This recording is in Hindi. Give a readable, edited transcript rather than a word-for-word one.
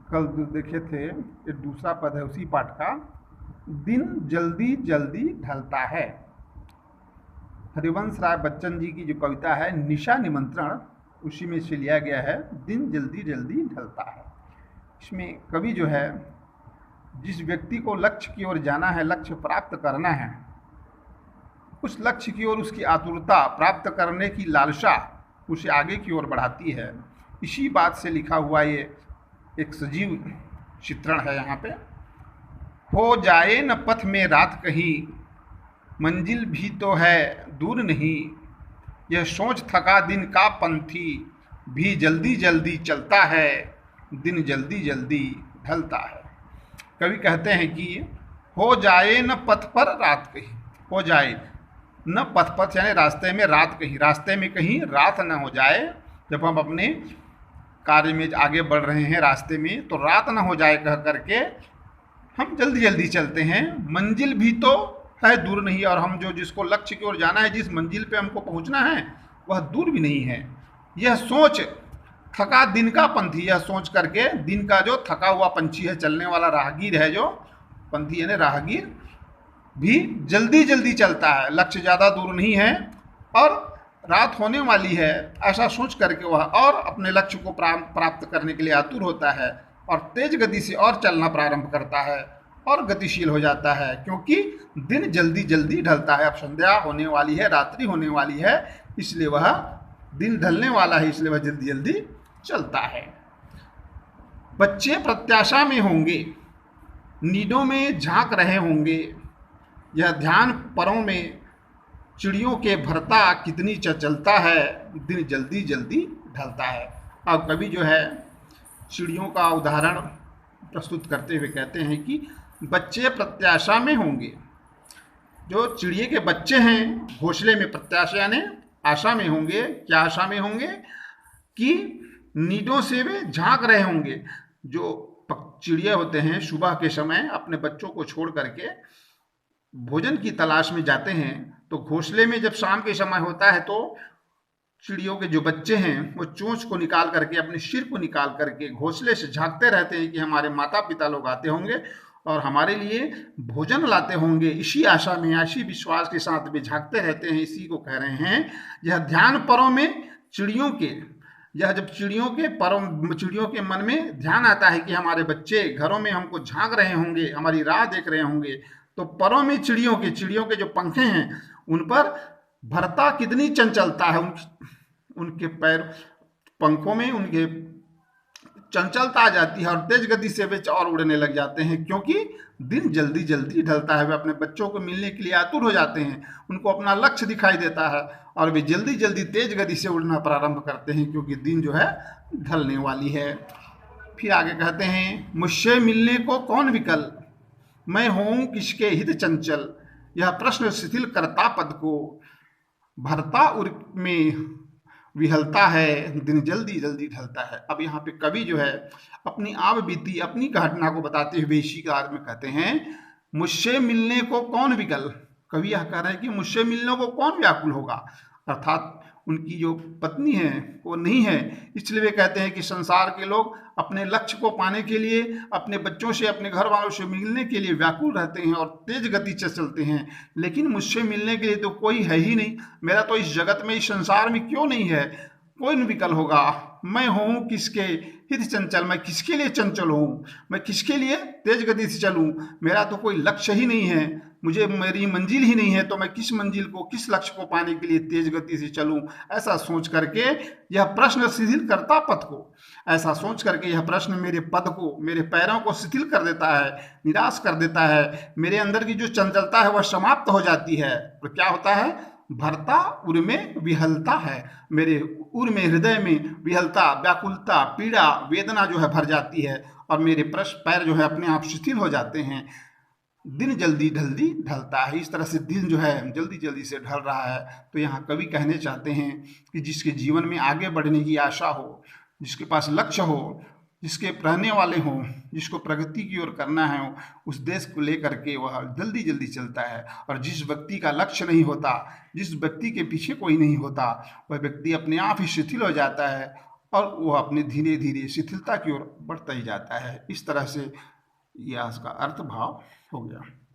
कल जो देखे थे ये दूसरा पद है उसी पाठ का। दिन जल्दी जल्दी ढलता है। हरिवंश राय बच्चन जी की जो कविता है निशा निमंत्रण, उसी में से लिया गया है। दिन जल्दी जल्दी ढलता है। इसमें कवि जो है, जिस व्यक्ति को लक्ष्य की ओर जाना है, लक्ष्य प्राप्त करना है, उस लक्ष्य की ओर उसकी आतुरता, प्राप्त करने की लालसा उसे आगे की ओर बढ़ाती है। इसी बात से लिखा हुआ ये एक सजीव चित्रण है यहाँ पे। हो जाए न पथ में रात कहीं, मंजिल भी तो है दूर नहीं। यह सोच थका दिन का पंथी, भी जल्दी जल्दी चलता है। दिन जल्दी जल्दी ढलता है। कवि कहते हैं कि हो जाए न पथ पर रात कहीं, हो जाए न पथ पथ यानी रास्ते में, रात कहीं, रास्ते में कहीं रात न हो जाए। जब हम अपने कार्य में आगे बढ़ रहे हैं रास्ते में, तो रात न हो जाए कह करके हम जल्दी जल्दी चलते हैं। मंजिल भी तो है दूर नहीं, और हम जो जिसको लक्ष्य की ओर जाना है, जिस मंजिल पे हमको पहुंचना है, वह दूर भी नहीं है। यह सोच थका दिन का पंथी, यह सोच करके दिन का जो थका हुआ पंछी है, चलने वाला राहगीर है, जो पंथी यानी राहगीर भी जल्दी जल्दी चलता है। लक्ष्य ज़्यादा दूर नहीं है और रात होने वाली है, ऐसा सोच करके वह और अपने लक्ष्य को प्राप्त करने के लिए आतुर होता है और तेज गति से और चलना प्रारंभ करता है और गतिशील हो जाता है, क्योंकि दिन जल्दी जल्दी ढलता है। अब संध्या होने वाली है, रात्रि होने वाली है, इसलिए वह दिन ढलने वाला है, इसलिए वह जल्दी जल्दी चलता है। बच्चे प्रत्याशा में होंगे, नींदों में झांक रहे होंगे। यह ध्यान परों में चिड़ियों के भरता कितनी चंचलता है। दिन जल्दी जल्दी ढलता है। अब कवि जो है चिड़ियों का उदाहरण प्रस्तुत करते हुए कहते हैं कि बच्चे प्रत्याशा में होंगे। जो चिड़िए के बच्चे हैं घोंसले में, प्रत्याशा यानी आशा में होंगे। क्या आशा में होंगे? कि नींदों से वे झांक रहे होंगे। जो चिड़िया होते हैं सुबह के समय अपने बच्चों को छोड़ करके भोजन की तलाश में जाते हैं, तो घोंसले में जब शाम के समय होता है तो चिड़ियों के जो बच्चे हैं वो चोंच को निकाल करके, अपने सिर को निकाल करके घोंसले से झांकते रहते हैं कि हमारे माता पिता लोग आते होंगे और हमारे लिए भोजन लाते होंगे। इसी आशा में, इसी विश्वास के साथ वे झांकते रहते हैं। इसी को कह रहे हैं यह ध्यान परों में चिड़ियों के, यह जब चिड़ियों के मन में ध्यान आता है कि हमारे बच्चे घरों में हमको झांक रहे होंगे, हमारी राह देख रहे होंगे, तो परों में चिड़ियों के जो पंखे हैं उन पर भरता कितनी चंचलता है। उनके पैर पंखों में उनके चंचलता आ जाती है और तेज गति से वे और उड़ने लग जाते हैं, क्योंकि दिन जल्दी जल्दी ढलता है। वे अपने बच्चों को मिलने के लिए आतुर हो जाते हैं, उनको अपना लक्ष्य दिखाई देता है और वे जल्दी जल्दी तेज गति से उड़ना प्रारंभ करते हैं, क्योंकि दिन जो है ढलने वाली है। फिर आगे कहते हैं मुझसे मिलने को कौन विकल, मैं हूँ किसके हित चंचल। यह प्रश्न शिथिल करता पद को, भरता उर में विहलता है। दिन जल्दी जल्दी ढलता है। अब यहाँ पे कवि जो है अपनी आव बीती, अपनी घटना को बताते हुए इसी कार में कहते हैं मुझसे मिलने को कौन विकल। कवि यह कह रहे हैं कि मुझसे मिलने को कौन व्याकुल होगा, अर्थात उनकी जो पत्नी है वो नहीं है, इसलिए वे कहते हैं कि संसार के लोग अपने लक्ष्य को पाने के लिए अपने बच्चों से, अपने घर वालों से मिलने के लिए व्याकुल रहते हैं और तेज गति से चलते हैं, लेकिन मुझसे मिलने के लिए तो कोई है ही नहीं। मेरा तो इस जगत में, इस संसार में क्यों नहीं है, कोई विकल होगा। मैं हूँ किसके हित चंचल, मैं किसके लिए चंचल हूँ, मैं किसके लिए तेज गति से चलूँ। मेरा तो कोई लक्ष्य ही नहीं है, मुझे मेरी मंजिल ही नहीं है, तो मैं किस मंजिल को, किस लक्ष्य को पाने के लिए तेज गति से चलूं। ऐसा सोच करके यह प्रश्न शिथिल करता पद को, ऐसा सोच करके यह प्रश्न मेरे पद को, मेरे पैरों को शिथिल कर देता है, निराश कर देता है। मेरे अंदर की जो चंचलता है वह समाप्त हो जाती है। तो क्या होता है, भरता उर में विहलता है। मेरे उर में, हृदय में विहलता, व्याकुलता, पीड़ा, वेदना जो है भर जाती है और मेरे पैर जो है अपने आप शिथिल हो जाते हैं। दिन जल्दी जल्दी ढलता है। इस तरह से दिन जो है जल्दी जल्दी से ढल रहा है। तो यहाँ कवि कहने चाहते हैं कि जिसके जीवन में आगे बढ़ने की आशा हो, जिसके पास लक्ष्य हो, जिसके रहने वाले हों, जिसको प्रगति की ओर करना है, उस देश को लेकर के वह जल्दी जल्दी चलता है। और जिस व्यक्ति का लक्ष्य नहीं होता, जिस व्यक्ति के पीछे कोई नहीं होता, वह व्यक्ति अपने आप ही शिथिल हो जाता है और वह अपने धीरे धीरे शिथिलता की ओर बढ़ता ही जाता है। इस तरह से यह इसका अर्थ भाव हो गया।